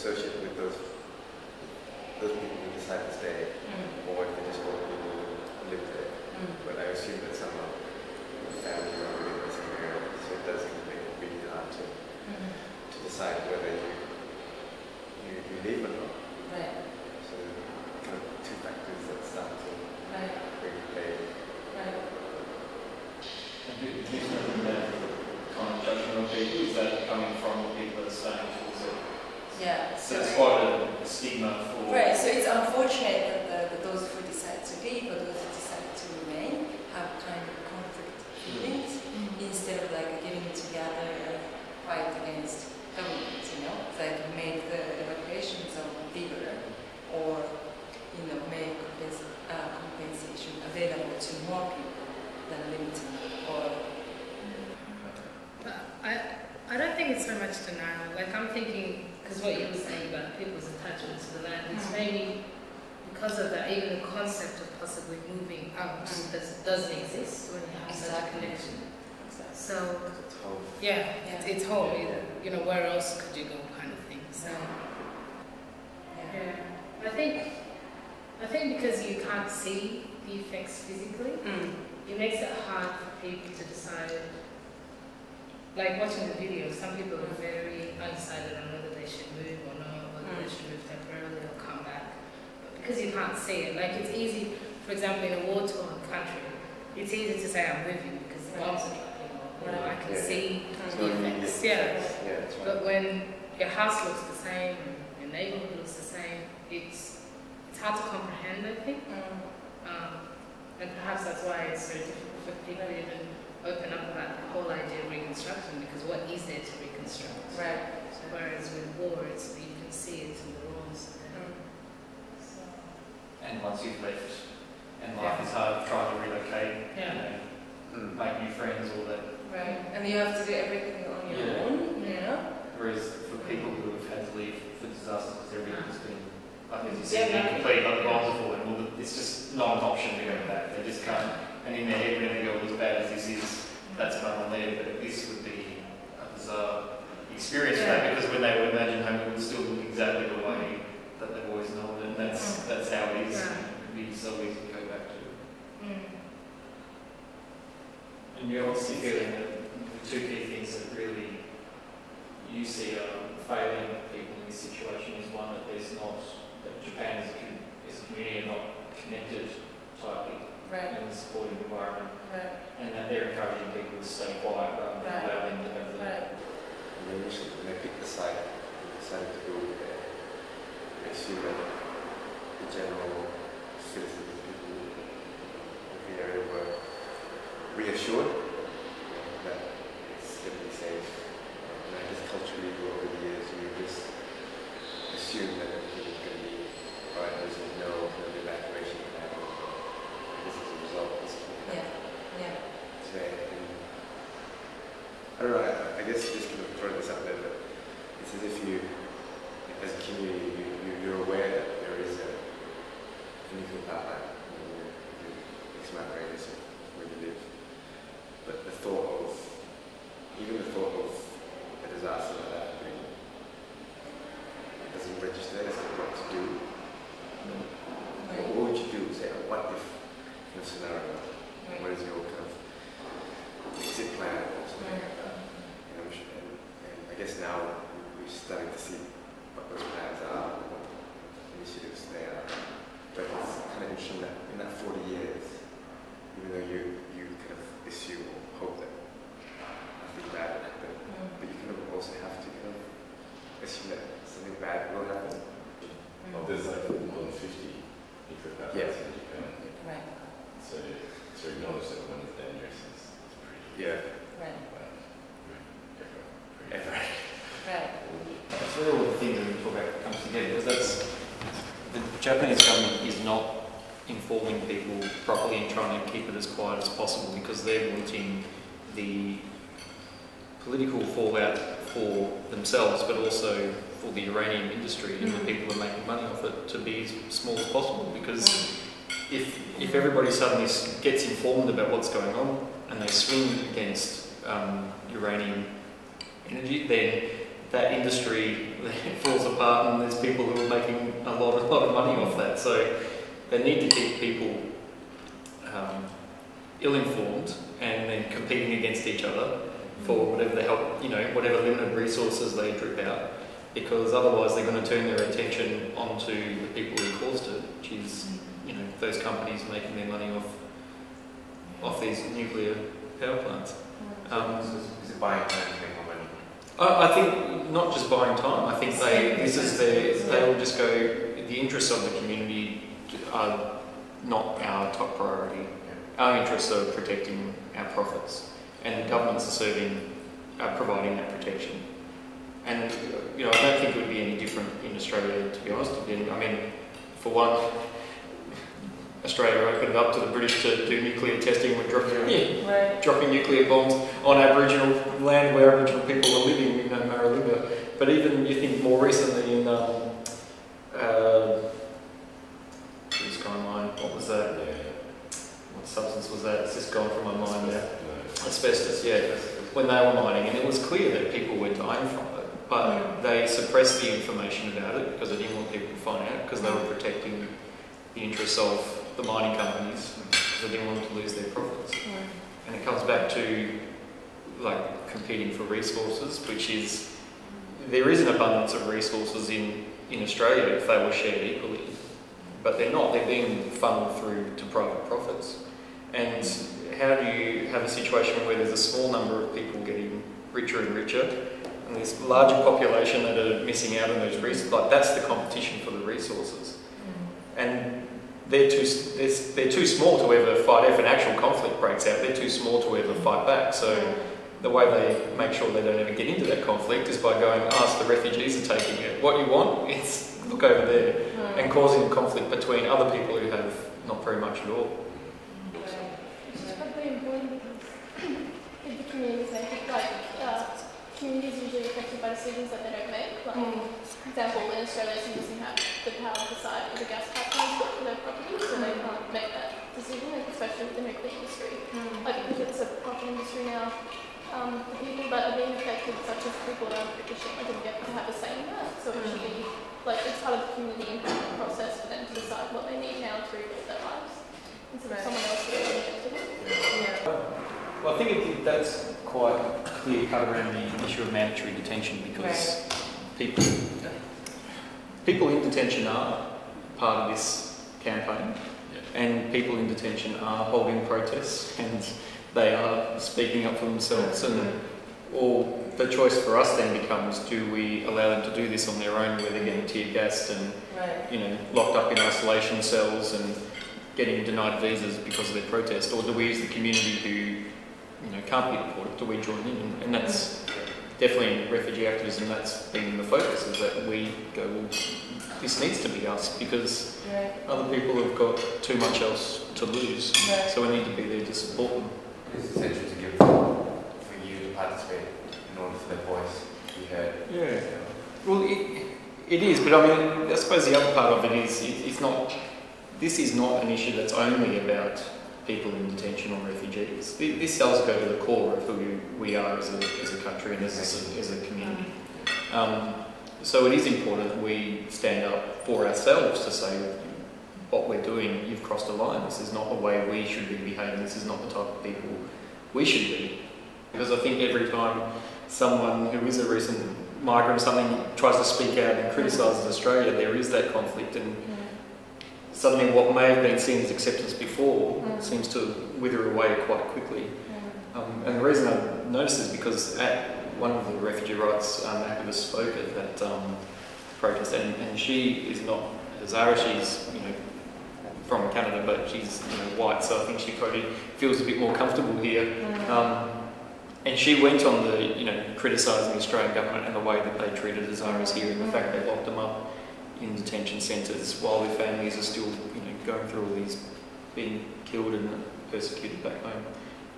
associate with those people who decide to stay, or if they just want people who live there. But I assume that some are family or within the same area, so it does make it really hard to decide whether you leave or not. Right. So kind of two factors that start to really play. Right. And who's making that kind of judgment on people? Is that coming from the people that are staying towards it? Yeah. So it's quite a stigma for... Right, so it's unfortunate that those who decide to leave or those who decide to remain have kind of conflict feelings instead of like getting together and fight against government, you know? It's like make the evacuation zone bigger or, you know, make compensation available to more people than limiting or... I don't think it's so much denial. Like I'm thinking, because what you were saying about people's attachment to the land is maybe because of that, even the concept of possibly moving out doesn't exist when you have such a connection. Exactly. So, It's home. yeah, it's home. You know, where else could you go, kind of thing. So, yeah, I think because you can't see the effects physically, it makes it hard for people to decide. Like watching the video, some people are very undecided on whether they should move or not, whether they should move temporarily or come back. But because you can't see it, like it's easy, for example, in a war-torn country, it's easy to say I'm moving because the bombs are dropping or, you know, I can see the effects. Yeah. That's right. But when your house looks the same, your neighborhood looks the same, it's hard to comprehend, I think. And perhaps that's why it's so difficult for people to even open up about the whole idea of reconstruction, because what is there to reconstruct? Right. So whereas with war, it's you can see it in the rules. So, And once you've left, and life is hard, trying to relocate, make new friends, all that. Right. And you have to do everything on your own, you know? Whereas for people who have had to leave for disasters, because everything's been, like as you said, complete, like the bombs are falling, well, it's just not an option to go back. They just can't. And in their head, when they go, as bad as this is, that's going on there, but this would be a bizarre experience for that, because when they would imagine home, it would still look exactly the way that they've always known it, and that's how it is. Yeah. It would be so easy to go back to. And you're obviously feeling that the two key things that really you see are failing people in this situation is one, that there's not, that Japan as a community are not connected tightly in a supportive environment, and that they're encouraging people to stay quiet rather than allow them to have the... And initially, when they picked the site, they decided to go there. I assume that the general citizens, people of the area were reassured that it's going to be safe. And I guess culturally, over the years, you just assume that everything is going to be alright. There's no evacuation plan. This is a result of this. Today. And I don't know, I guess just kind of throwing this out there, but it's as if you, as a community, you're aware that there is a nuclear power plant within X amount of radius of where you live. But the thought of a disaster like that happening, it doesn't register as to what to do. What would you do? Say, what if in a scenario? What is your kind of exit plan or something like that? And I guess now we're starting to see what those plans are, what initiatives they are. But it's kind of interesting that in that 40 years, even though you kind of assume or hope that nothing bad will happen, but you kind of also have to kind of assume that something bad will happen. Well, there's like more than 50 nuclear power plants in Japan. Right. So to acknowledge that one is dangerous is pretty... Right. Ever. Right. That's where all the things that we talk about comes together, because that's the Japanese government is not informing people properly and trying to keep it as quiet as possible, because they're wanting the political fallout for themselves, but also for the uranium industry and the people who are making money off it to be as small as possible. Because if everybody suddenly gets informed about what's going on and they swing against uranium energy, then that industry falls apart and there's people who are making a lot of money off that. So they need to keep people ill-informed and then competing against each other for whatever the help, whatever limited resources they drip out, because otherwise they're going to turn their attention onto the people who caused it, which is, those companies making their money off these nuclear power plants. Is it buying time to make more money? I think not just buying time. I think they will just go. The interests of the community are not our top priority. Our interests are protecting our profits, and the governments are providing that protection. And I don't think it would be any different in Australia, to be honest. I mean, for one, Australia opened up to the British to do nuclear testing with dropping nuclear bombs on Aboriginal land where Aboriginal people were living in Maralinga. But even you think more recently in who's gone mine? What was that? What substance was that? It's just gone from my mind now. Asbestos, yeah. When they were mining, and it was clear that people were dying from it, but they suppressed the information about it because they didn't want people to find out, because they were protecting the interests of the mining companies, because they didn't want to lose their profits. And it comes back to competing for resources, which is, there is an abundance of resources in Australia if they were shared equally, but they're not. They're being funneled through to private profits. And how do you have a situation where there's a small number of people getting richer and richer, and this larger population that are missing out on those resources? That's the competition for the resources. And they're too small to ever fight. If an actual conflict breaks out, they're too small to ever fight back. So the way they make sure they don't ever get into that conflict is by going, the refugees are taking it. What you want is look over there, and causing a conflict between other people who have not very much at all. It's probably important because if the communities make it, communities usually affected by decisions that they don't make. For example, in Australia, some doesn't have the power to decide if the gas pipeline is for their property, so they can't make that decision, especially with the nuclear industry. Because it's a profit industry now, the people that are being affected, such as people around Fukushima, didn't get to have a say in that. So it should be, it's part of the community impact process for them to decide what they need now to rebuild their lives, instead of someone else doing it. Well, I think that's quite clear cut around the issue of mandatory detention, because people in detention are part of this campaign, and people in detention are holding protests, and they are speaking up for themselves. And the choice for us then becomes: do we allow them to do this on their own, where they're getting tear gassed and locked up in isolation cells and getting denied visas because of their protest, or do we, as the community who can't be deported, do we join in? And that's definitely in refugee activism, that's been the focus, is that we go, well, this needs to be us, because other people have got too much else to lose, so we need to be there to support them. It's essential to give for you to participate in order for their voice to be heard. Yeah. Well, it is, but I suppose the other part of it is, this is not an issue that's only about people in detention or refugees. This does go to the core of who we are as a country and as a community. So it is important that we stand up for ourselves to say, what we're doing, you've crossed a line. This is not the way we should be behaving. This is not the type of people we should be. Because I think every time someone who is a recent migrant or something tries to speak out and criticises Australia, there is that conflict, and suddenly what may have been seen as acceptance before seems to wither away quite quickly. And the reason I noticed is because one of the refugee rights activists spoke at that protest, and she is not Zara, she's from Canada, but she's white, so I think she probably feels a bit more comfortable here. And she went on the criticising the Australian government and the way that they treated Hazaras here, and the fact they locked them up in detention centres while their families are still going through all these, being killed and persecuted back home.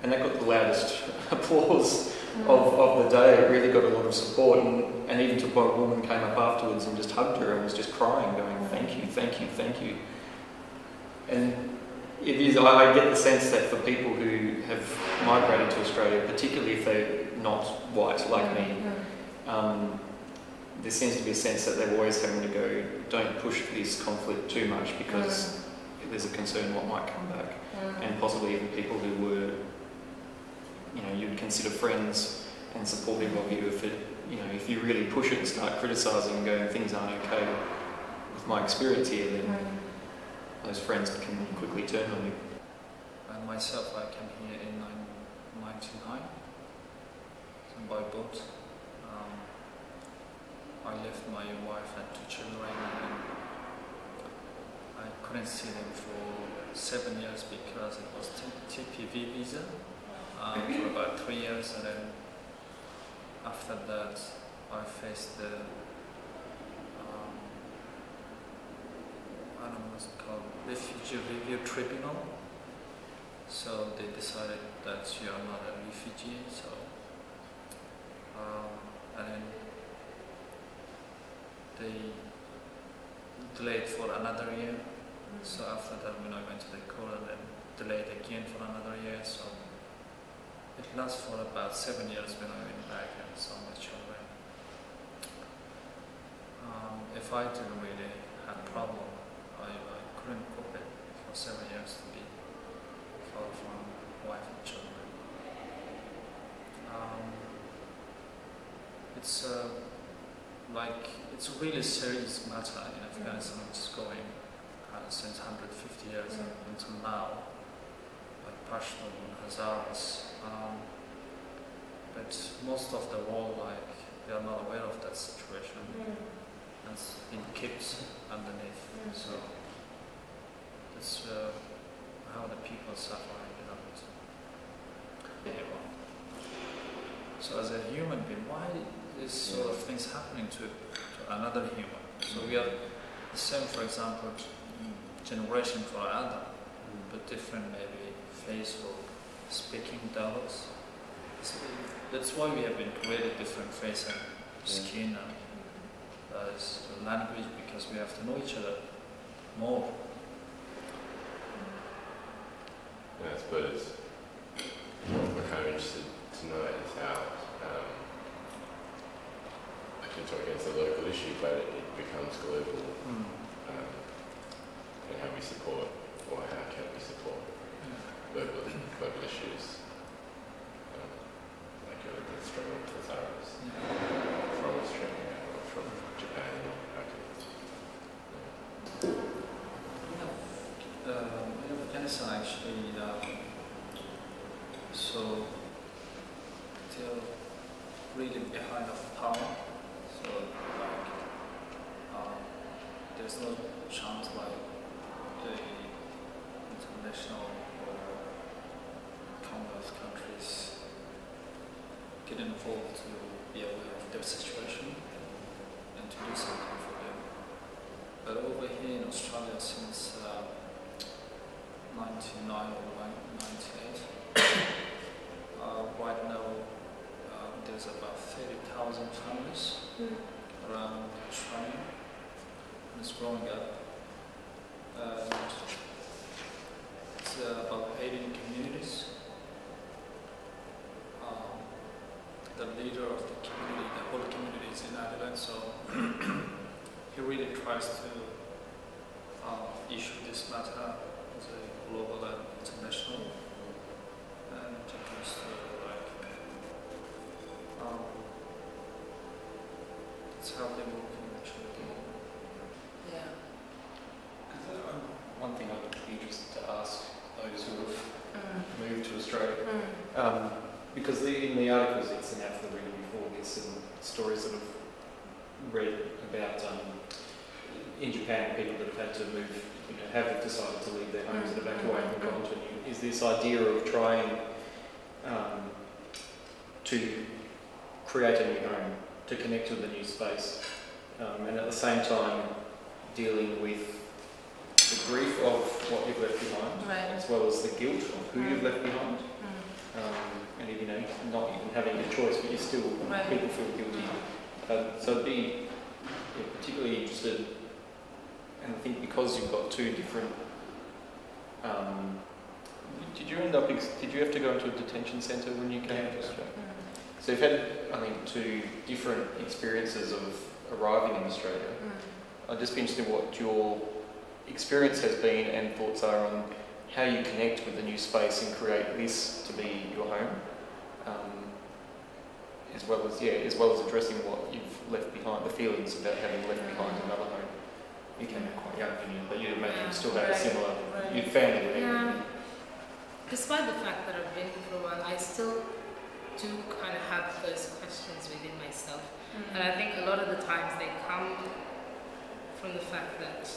And that got the loudest applause of the day. It really got a lot of support, and even to a point, a woman came up afterwards and just hugged her and was just crying, going, "Thank you, thank you, thank you." And it is, I get the sense that for people who have migrated to Australia, particularly if they're not white like me, there seems to be a sense that they're always having to go, don't push this conflict too much because there's a concern what might come back. And possibly even people who were, you know, you'd consider friends and supportive of you, if it, you know, if you really push it and start criticising and going, things aren't okay with my experience here, then those friends can quickly turn on you. And myself, I came here in 1999 by boat. I left my wife and 2 children, and I couldn't see them for 7 years because it was TPV visa for about 3 years, and then after that I faced the I don't know what's it called, Refugee Review Tribunal. So they decided that you are not a refugee, so and then they delayed for another year. So after that, when I went to the court, and then delayed again for another year. So it lasted for about 7 years when I went back and saw my children. If I didn't really have a problem, I couldn't cope it for 7 years to be far from wife and children. It's like, it's a really serious matter in Afghanistan, which is going since 150 years until now, like Pashtun, Hazaras, but most of the world, like, they are not aware of that situation, and it's been kept underneath. So that's how the people suffer, you know. So as a human being, why this sort of things happening to another human? So we are the same, for example, generation for Adam, but different maybe face or speaking dialects. So that's why we have been created different face and skin and language, because we have to know each other more. I suppose what I'm interested to know is how I can talk against a local issue, but it becomes global, and how we support, or how can we support global issues, like the struggle with the Zaras from Australia or from Japan. In Afghanistan, actually, so they're really behind of power. So like, there's no chance like the international or Commonwealth countries get involved to be aware of their situation and to do something for them. But over here in Australia, since 1999 or 98, right now there's about 30,000 families around Australia, and it's growing up. And it's about 18 communities. The leader of the community, the whole community is in Adelaide, so he really tries to issue this matter as a global and international, and tries to it's how they work actually. Yeah. One thing I'd be interested to ask those who have moved to Australia, because in the articles it's sent out for the reading before, there's some stories that I've read about in Japan, people that have had to move, you know, have decided to leave their homes and evacuate and gone to new. Is this idea of trying to create a new home, to connect with a new space, and at the same time dealing with the grief of what you've left behind, as well as the guilt of who you've left behind, and you know, not even having a choice, but you still people feel guilty. So I'd be particularly interested, and I think because you've got two different. Did you have to go into a detention centre when you came to Australia? So you've had, I think, two different experiences of arriving in Australia. I'd just be interested in what your experience has been and thoughts are on how you connect with the new space and create this to be your home, as well as addressing what you've left behind, the feelings about having left behind another home. You came out quite young, didn't you? But you'd imagine you still had a similar, your family with Yeah. Despite the fact that I've been here for a while, I still do kind of have those questions within myself. And I think a lot of the times they come from the fact that,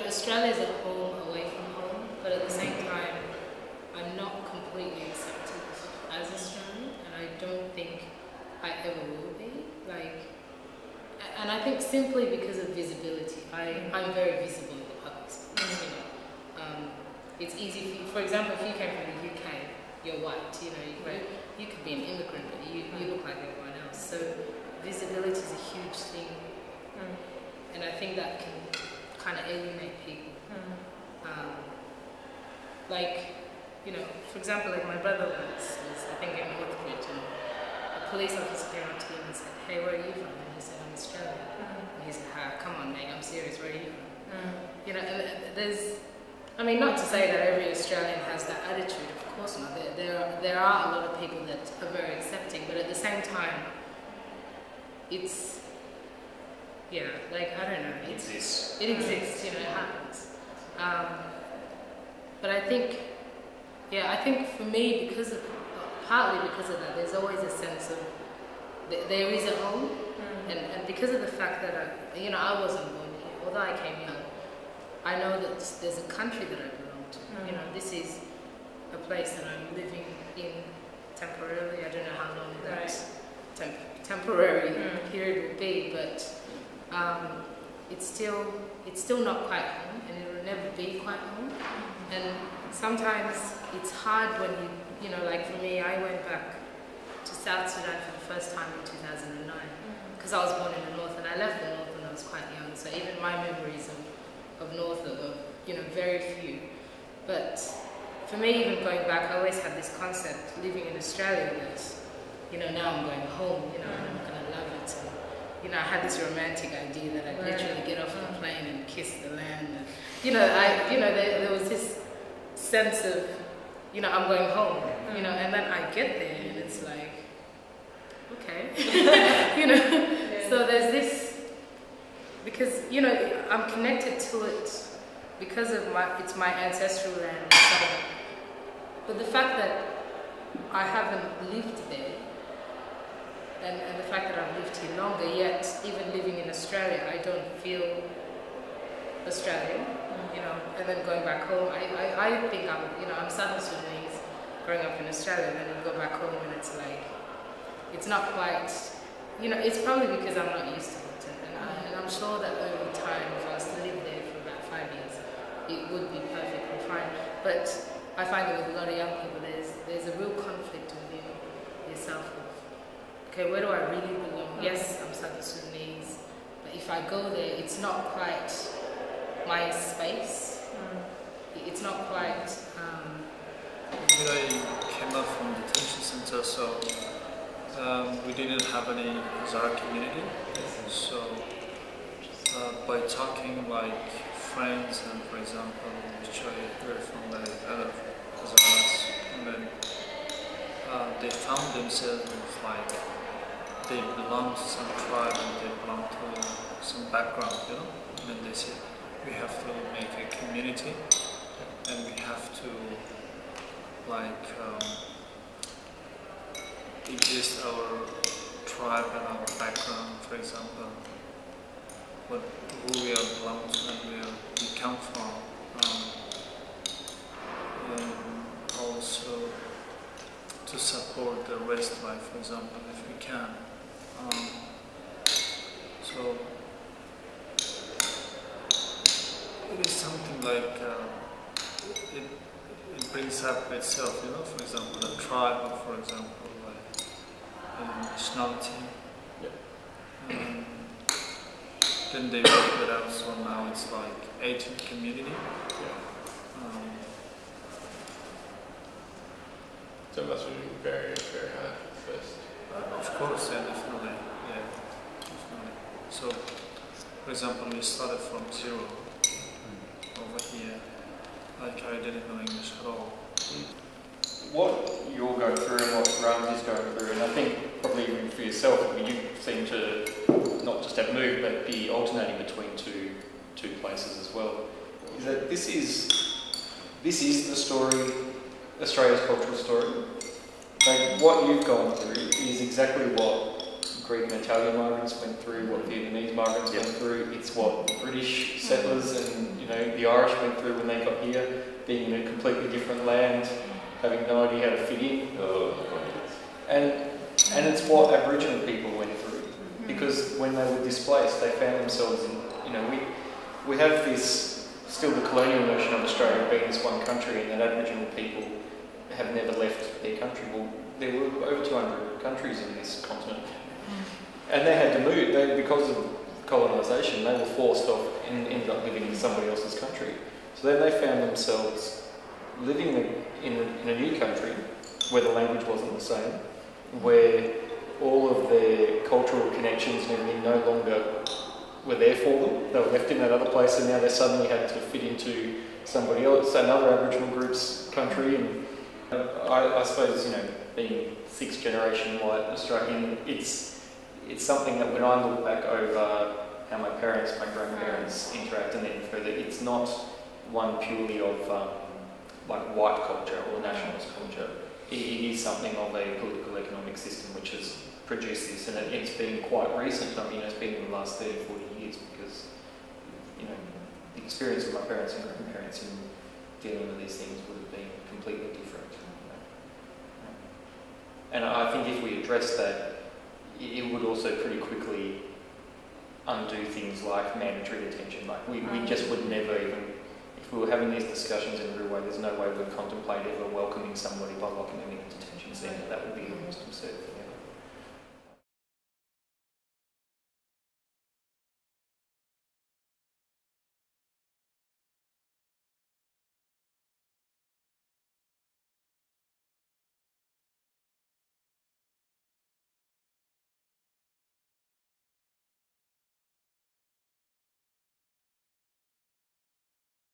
Australia is at home away from home, but at the same time, I'm not completely accepted as Australian, and I don't think I ever will be. And I think simply because of visibility, I'm very visible in the public space. It's easy for example, if you came from the UK, you're white. You could be an immigrant, but you look like everyone else. So visibility is a huge thing, and I think that can kind of alienate people. For example, like my brother was I think in Northbridge, and a police officer came up to him and said, "Hey, where are you from?" And he said, "I'm Australian." And he said, "Come on, mate, I'm serious. Where are you from?" And there's, not to say that every Australian has that attitude. Of course not. There are a lot of people that are very accepting, but at the same time, it's, I don't know. It exists. It exists. It happens. But I think for me, partly because of that, there's always a sense of there is a home, and because of the fact that I wasn't born here, although I came young, I know that there's a country that I belong to. This is a place that I'm living in temporarily. I don't know how long that temporary period will be, but it's still not quite home, and it will never be quite home. And sometimes it's hard when like for me, I went back to South Sudan for the first time in 2009 because I was born in the north, and I left the north when I was quite young. So even my memories of north are very few. But for me, even going back, I always had this concept living in Australia that now I'm going home, and I'm gonna love it. And, I had this romantic idea that I'd literally get off the plane and kiss the land. And, there was this sense of, I'm going home, and then I get there and it's like, okay, So there's this, because, I'm connected to it because of it's my ancestral land. So, but the fact that I haven't lived there, and the fact that I've lived here longer, yet even living in Australia, I don't feel Australian, and then going back home, I think I'm Southern Sudanese, growing up in Australia, and then you go back home and it's like, it's not quite, it's probably because I'm not used to it, and I'm sure that over time, if I was to live there for about 5 years, it would be perfectly fine. But I find that with a lot of young people, there's a real conflict within yourself of, okay, where do I really belong? Yes, I'm Southern Sudanese, but if I go there, it's not quite my space. It's not quite. I came up from detention center, so we didn't have any Hazara community. So by talking like friends, and for example, which I heard from the other Hazaras, and then they found themselves like they belong to some tribe and they belong to some background, and then they said, we have to make a community, and we have to exist our tribe and our background, for example, who we are belong to and where we come from, and also to support the rest life, for example, if we can. So it is something like it brings up itself, for example, a tribe, or for example, like a nationality. Then they work it out, so now it's like Asian community. That must have been very, very hard at first. Of course, yeah, definitely. Yeah, definitely. So, for example, we started from zero over here. Like I didn't know English at all. What you're going through and what Rams is going through, and I think probably even for yourself, I mean, you seem to not just have moved, but be alternating between two places as well. Is that this is the story, Australia's cultural story. Like what you've gone through is exactly what Greek and Italian migrants went through, what Vietnamese migrants went through. It's what British settlers and the Irish went through when they got here, being in a completely different land, having no idea how to fit in. And it's what Aboriginal people went through, because when they were displaced, they found themselves in, we have this, still the colonial notion of Australia being this one country, and that Aboriginal people have never left their country. Well, there were over 200 countries in this continent, and they had to move. Because of colonisation, they were forced off and ended up living in somebody else's country. So then they found themselves living in a new country where the language wasn't the same, where all of their cultural connections and everything no longer were there for them. They were left in that other place, and now they suddenly had to fit into somebody else, another Aboriginal group's country. And I suppose, being sixth generation white Australian, it's something that when I look back over how my parents, my grandparents interact, and then further, it's not one purely of like white culture or nationalist culture. It is something of a political economic system which has produced this, and it's been quite recent. I mean, it's been in the last 30, 40 years, because the experience of my parents and grandparents in dealing with these things would have been completely different. And I think if we address that, it would also pretty quickly undo things like mandatory detention. Like we just would never even, if we were having these discussions in a real way, there's no way we'd contemplate ever welcoming somebody by locking them in a detention centre. That would be the most absurd thing ever.